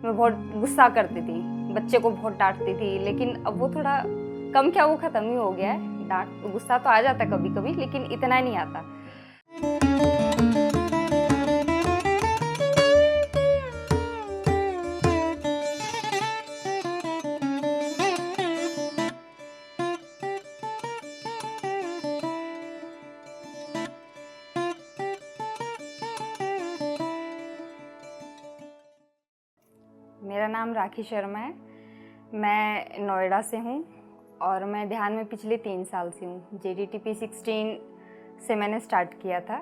मैं बहुत गुस्सा करती थी, बच्चे को बहुत डांटती थी, लेकिन अब वो थोड़ा कम क्या वो ख़त्म ही हो गया है। डांट गुस्सा तो आ जाता है कभी कभी, लेकिन इतना नहीं आता। मेरा नाम राखी शर्मा है। मैं नोएडा से हूँ और मैं ध्यान में पिछले 3 साल से हूँ। JTTP 16 से मैंने स्टार्ट किया था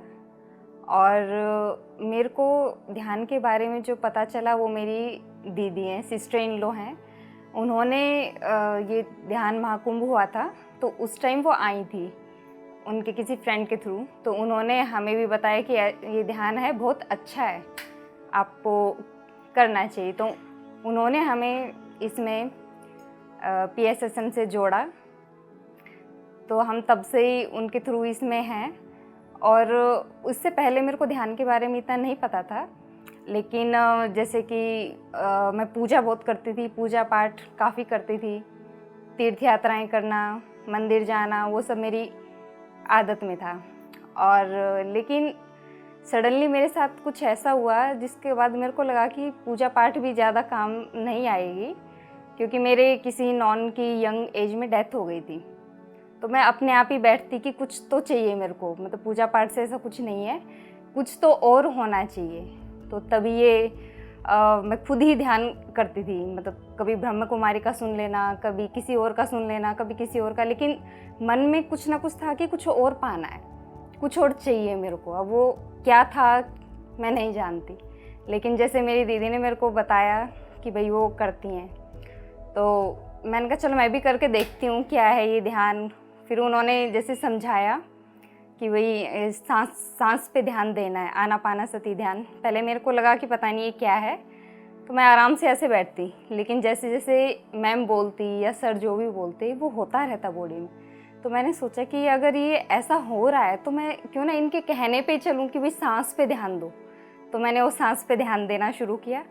और मेरे को ध्यान के बारे में जो पता चला वो मेरी दीदी हैं, सिस्टर इन लॉ हैं। उन्होंने ये ध्यान महाकुंभ हुआ था तो उस टाइम वो आई थी उनके किसी फ्रेंड के थ्रू, तो उन्होंने हमें भी बताया कि ये ध्यान है, बहुत अच्छा है, आपको करना चाहिए। तो उन्होंने हमें इसमें PSSM से जोड़ा, तो हम तब से ही उनके थ्रू इसमें हैं। और उससे पहले मेरे को ध्यान के बारे में इतना नहीं पता था, लेकिन जैसे कि मैं पूजा बहुत करती थी, पूजा पाठ काफ़ी करती थी, तीर्थ यात्राएं करना, मंदिर जाना, वो सब मेरी आदत में था। और लेकिन सडनली मेरे साथ कुछ ऐसा हुआ जिसके बाद मेरे को लगा कि पूजा पाठ भी ज़्यादा काम नहीं आएगी, क्योंकि मेरे किसी नॉन की यंग एज में डेथ हो गई थी। तो मैं अपने आप ही बैठती कि कुछ तो चाहिए मेरे को, मतलब पूजा पाठ से ऐसा कुछ नहीं है, कुछ तो और होना चाहिए। तो तभी ये मैं खुद ही ध्यान करती थी, मतलब कभी ब्रह्म कुमारी का सुन लेना, कभी किसी और का सुन लेना, कभी किसी और का, लेकिन मन में कुछ ना कुछ था कि कुछ और पाना है, कुछ और चाहिए मेरे को। अब वो क्या था मैं नहीं जानती, लेकिन जैसे मेरी दीदी ने मेरे को बताया कि भाई वो करती हैं, तो मैंने कहा चलो मैं भी करके देखती हूँ क्या है ये ध्यान। फिर उन्होंने जैसे समझाया कि भाई सांस पे ध्यान देना है, आनापानसति ध्यान। पहले मेरे को लगा कि पता नहीं ये क्या है, तो मैं आराम से ऐसे बैठती, लेकिन जैसे जैसे मैम बोलती या सर जो भी बोलते वो होता रहता बॉडी में। तो मैंने सोचा कि अगर ये ऐसा हो रहा है तो मैं क्यों ना इनके कहने पे चलूँ कि भाई सांस पे ध्यान दो। तो मैंने वो सांस पे ध्यान देना शुरू किया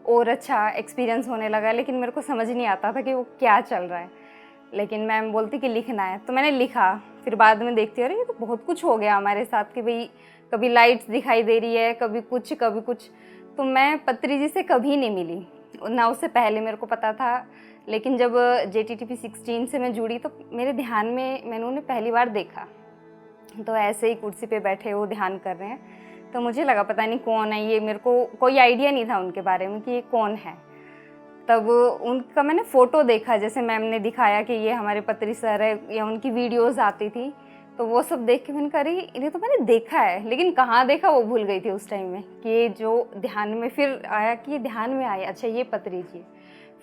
और अच्छा एक्सपीरियंस होने लगा, लेकिन मेरे को समझ नहीं आता था कि वो क्या चल रहा है। लेकिन मैम बोलती कि लिखना है, तो मैंने लिखा। फिर बाद में देखती अरे ये तो बहुत कुछ हो गया हमारे साथ कि भाई कभी लाइट्स दिखाई दे रही है, कभी कुछ कभी कुछ। तो मैं पत्री जी से कभी नहीं मिली ना, उससे पहले मेरे को पता था, लेकिन जब JTTP 16 से मैं जुड़ी तो मेरे ध्यान में मैंने उन्हें पहली बार देखा। तो ऐसे ही कुर्सी पे बैठे वो ध्यान कर रहे हैं, तो मुझे लगा पता नहीं कौन है ये, मेरे को कोई आइडिया नहीं था उनके बारे में कि ये कौन है। तब उनका मैंने फ़ोटो देखा, जैसे मैम ने दिखाया कि ये हमारे पत्री सर है, या उनकी वीडियोज़ आती थी, तो वो सब देख के मैंने कहा अरे इन्हें तो मैंने देखा है, लेकिन कहाँ देखा वो भूल गई थी उस टाइम में कि ये जो ध्यान में फिर आया कि ये ध्यान में आया, अच्छा ये पत्री जी।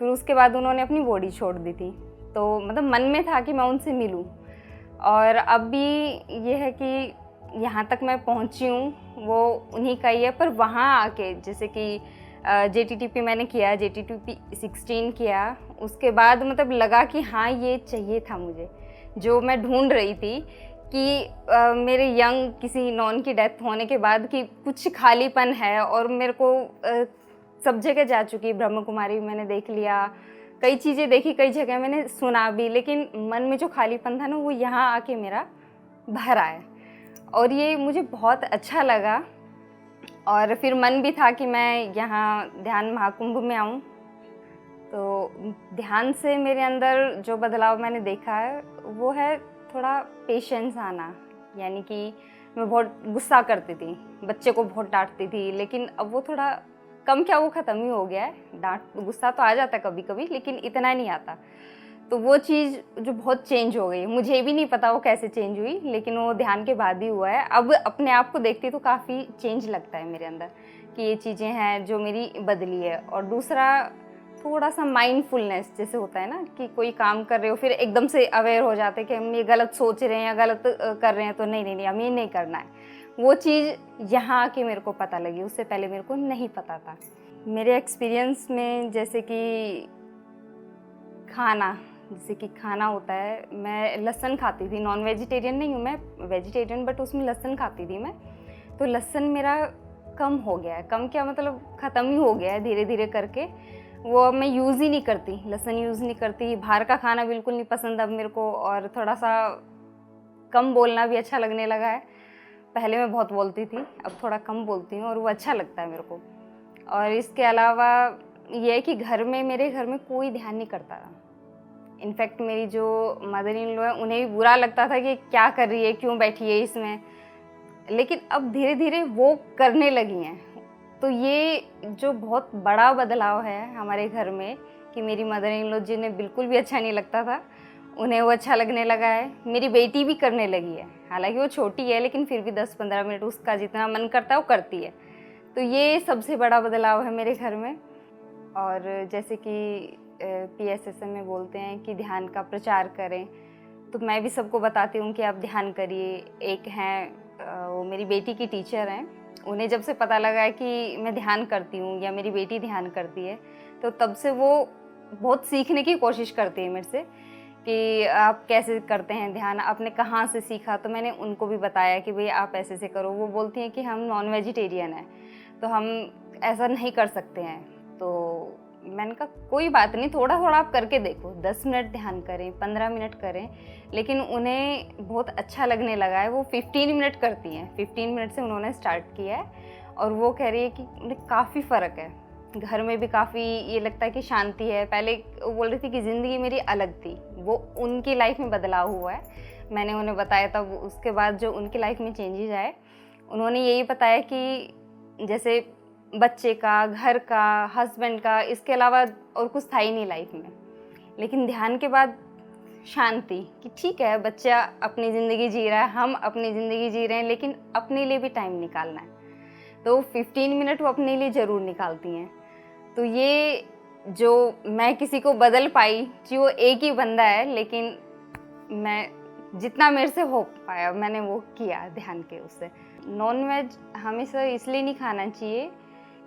फिर उसके बाद उन्होंने अपनी बॉडी छोड़ दी थी, तो मतलब मन में था कि मैं उनसे मिलूं। और अब भी ये है कि यहाँ तक मैं पहुँची हूँ वो उन्हीं का ही है, पर वहाँ आके जैसे कि JTTP मैंने किया, JTTP 16 किया, उसके बाद मतलब लगा कि हाँ ये चाहिए था मुझे, जो मैं ढूंढ रही थी कि मेरे यंग किसी नॉन की डेथ होने के बाद कि कुछ खालीपन है। और मेरे को सब जगह जा चुकी, ब्रह्म कुमारी मैंने देख लिया, कई चीज़ें देखी, कई जगह मैंने सुना भी, लेकिन मन में जो खालीपन था ना वो यहाँ आके मेरा भर आया और ये मुझे बहुत अच्छा लगा। और फिर मन भी था कि मैं यहाँ ध्यान महाकुंभ में आऊँ। तो ध्यान से मेरे अंदर जो बदलाव मैंने देखा है वो है थोड़ा पेशेंस आना, यानी कि मैं बहुत गुस्सा करती थी, बच्चे को बहुत डांटती थी, लेकिन अब वो थोड़ा कम क्या वो ख़त्म ही हो गया है। डांट गुस्सा तो आ जाता है कभी कभी, लेकिन इतना नहीं आता। तो वो चीज़ जो बहुत चेंज हो गई, मुझे भी नहीं पता वो कैसे चेंज हुई, लेकिन वो ध्यान के बाद ही हुआ है। अब अपने आप को देखती तो काफ़ी चेंज लगता है मेरे अंदर कि ये चीज़ें हैं जो मेरी बदली है। और दूसरा थोड़ा सा माइंडफुलनेस, जैसे होता है ना कि कोई काम कर रहे हो फिर एकदम से अवेयर हो जाते हैं कि हम ये गलत सोच रहे हैं या गलत कर रहे हैं, तो नहीं नहीं नहीं हम ये नहीं करना है। वो चीज़ यहाँ आके मेरे को पता लगी, उससे पहले मेरे को नहीं पता था। मेरे एक्सपीरियंस में जैसे कि खाना होता है, मैं लहसुन खाती थी, नॉन वेजिटेरियन नहीं हूँ मैं, वेजिटेरियन, बट उसमें लहसुन खाती थी मैं। तो लहसुन मेरा कम हो गया है, कम क्या मतलब ख़त्म ही हो गया है धीरे धीरे करके। वो अब मैं यूज़ ही नहीं करती, लहसुन यूज़ नहीं करती। बाहर का खाना बिल्कुल नहीं पसंद अब मेरे को, और थोड़ा सा कम बोलना भी अच्छा लगने लगा है। पहले मैं बहुत बोलती थी, अब थोड़ा कम बोलती हूँ और वो अच्छा लगता है मेरे को। और इसके अलावा ये है कि मेरे घर में कोई ध्यान नहीं करता था। इनफैक्ट मेरी जो मदर इन लॉ है उन्हें भी बुरा लगता था कि क्या कर रही है, क्यों बैठी है इसमें, लेकिन अब धीरे धीरे वो करने लगी हैं। तो ये जो बहुत बड़ा बदलाव है हमारे घर में कि मेरी मदर इन लॉ जिन्हें बिल्कुल भी अच्छा नहीं लगता था, उन्हें वो अच्छा लगने लगा है। मेरी बेटी भी करने लगी है, हालांकि वो छोटी है लेकिन फिर भी 10-15 मिनट उसका जितना मन करता है वो करती है। तो ये सबसे बड़ा बदलाव है मेरे घर में। और जैसे कि PSSM में बोलते हैं कि ध्यान का प्रचार करें, तो मैं भी सबको बताती हूँ कि आप ध्यान करिए। एक हैं वो मेरी बेटी की टीचर हैं, उन्हें जब से पता लगा है कि मैं ध्यान करती हूँ या मेरी बेटी ध्यान करती है, तो तब से वो बहुत सीखने की कोशिश करती है मेरे से कि आप कैसे करते हैं ध्यान, आपने कहाँ से सीखा। तो मैंने उनको भी बताया कि भाई आप ऐसे से करो। वो बोलती हैं कि हम नॉन वेजिटेरियन हैं तो हम ऐसा नहीं कर सकते हैं। तो मैंने कहा कोई बात नहीं, थोड़ा थोड़ा आप करके देखो, 10 मिनट ध्यान करें, 15 मिनट करें। लेकिन उन्हें बहुत अच्छा लगने लगा है, वो 15 मिनट करती हैं। 15 मिनट से उन्होंने स्टार्ट किया है और वो कह रही है कि उन्हें काफ़ी फ़र्क है। घर में भी काफ़ी ये लगता है कि शांति है। पहले वो बोल रही थी कि ज़िंदगी मेरी अलग थी, वो उनकी लाइफ में बदलाव हुआ है। मैंने उन्हें बताया, तब उसके बाद जो उनकी लाइफ में चेंजेस आए, उन्होंने यही बताया कि जैसे बच्चे का, घर का, हस्बैंड का, इसके अलावा और कुछ था ही नहीं लाइफ में। लेकिन ध्यान के बाद शांति कि ठीक है, बच्चा अपनी ज़िंदगी जी रहा है, हम अपनी ज़िंदगी जी रहे हैं, लेकिन अपने लिए भी टाइम निकालना है। तो 15 मिनट वो अपने लिए ज़रूर निकालती हैं। तो ये जो मैं किसी को बदल पाई कि वो एक ही बंदा है, लेकिन मैं जितना मेरे से हो पाया मैंने वो किया ध्यान के उससे। नॉन वेज हमेशा इसलिए नहीं खाना चाहिए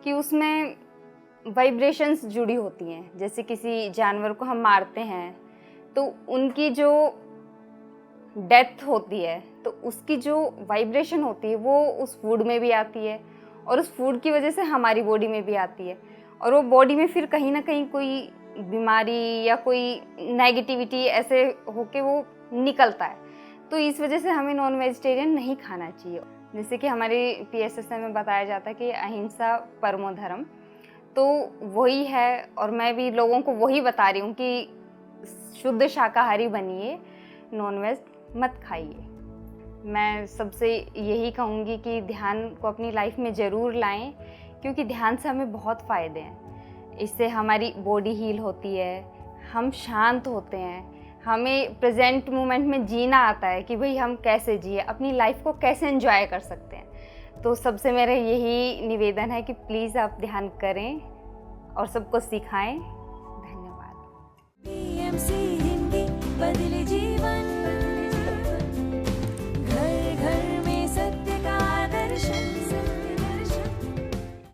कि उसमें वाइब्रेशंस जुड़ी होती हैं। जैसे किसी जानवर को हम मारते हैं तो उनकी जो डेथ होती है, तो उसकी जो वाइब्रेशन होती है वो उस फूड में भी आती है और उस फूड की वजह से हमारी बॉडी में भी आती है, और वो बॉडी में फिर कहीं ना कहीं कोई बीमारी या कोई नेगेटिविटी ऐसे होके वो निकलता है। तो इस वजह से हमें नॉन वेजिटेरियन नहीं खाना चाहिए। जैसे कि हमारे PSSM में बताया जाता है कि अहिंसा परमो धर्म, तो वही है। और मैं भी लोगों को वही बता रही हूँ कि शुद्ध शाकाहारी बनिए, नॉनवेज मत खाइए। मैं सबसे यही कहूँगी कि ध्यान को अपनी लाइफ में ज़रूर लाएं, क्योंकि ध्यान से हमें बहुत फ़ायदे हैं। इससे हमारी बॉडी हील होती है, हम शांत होते हैं, हमें प्रेजेंट मोमेंट में जीना आता है कि भाई हम कैसे जिए, अपनी लाइफ को कैसे एंजॉय कर सकते हैं। तो सबसे मेरा यही निवेदन है कि प्लीज़ आप ध्यान करें और सबको सिखाएं। धन्यवाद। PMC हिंदी बदले